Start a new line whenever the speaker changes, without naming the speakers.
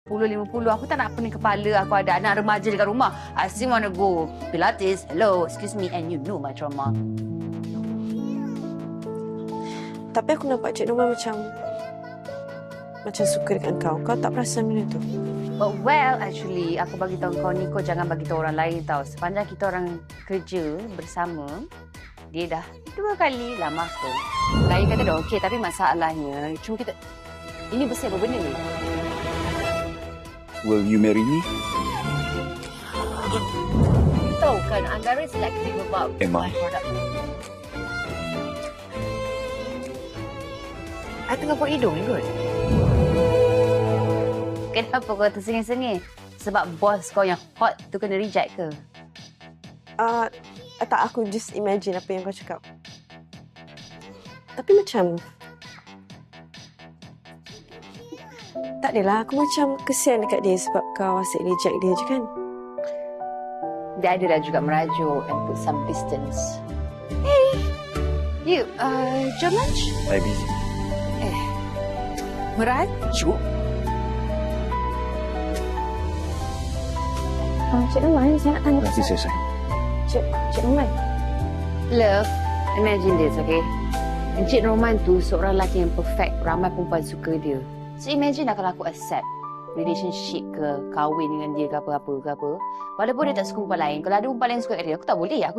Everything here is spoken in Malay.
40-50. Aku tak nak pening kepala. Aku ada anak remaja dekat rumah. I still want to go Pilates. Hello, excuse me. And you know my trauma.
Tapi aku nampak Cik Norman macam suka dengan kau. Kau tak perasan benda tu?
Well, actually, aku bagi tahu kau ni, kau jangan bagi tahu orang lain tau. Sepanjang kita orang kerja bersama, dia dah 2 kali lama aku. Lain kata dah okey, tapi masalahnya, cuma kita... Ini besar apa benda ni?
Will you marry me?
Tahu kan, I'm very selective about
Emma.
my product. I tengah buat hidung ni kot. Kenapa kau tersengih-sengih? Sebab bos kau yang hot tu kena reject ke?
Tak, aku just imagine apa yang kau cakap. Tapi macam... Tak adalah, aku macam kesian dekat dia sebab kau asyik reject dia je kan?
Dia adalah juga merajuk and put some distance. Hey! You, jom lunch?
I busy.
Merajuk?
Cik Norman, saya nak tanya.
Nanti selesai.
Cik Norman.
Love, imagine this, okay? Encik Roman tu seorang lelaki yang perfect. Ramai perempuan suka dia. So imagine lah kalau aku accept relationship ke, kahwin dengan dia ke apa-apa ke apa. Walaupun dia tak suka perempuan lain. Kalau ada perempuan lain suka kat dia, aku tak boleh. Aku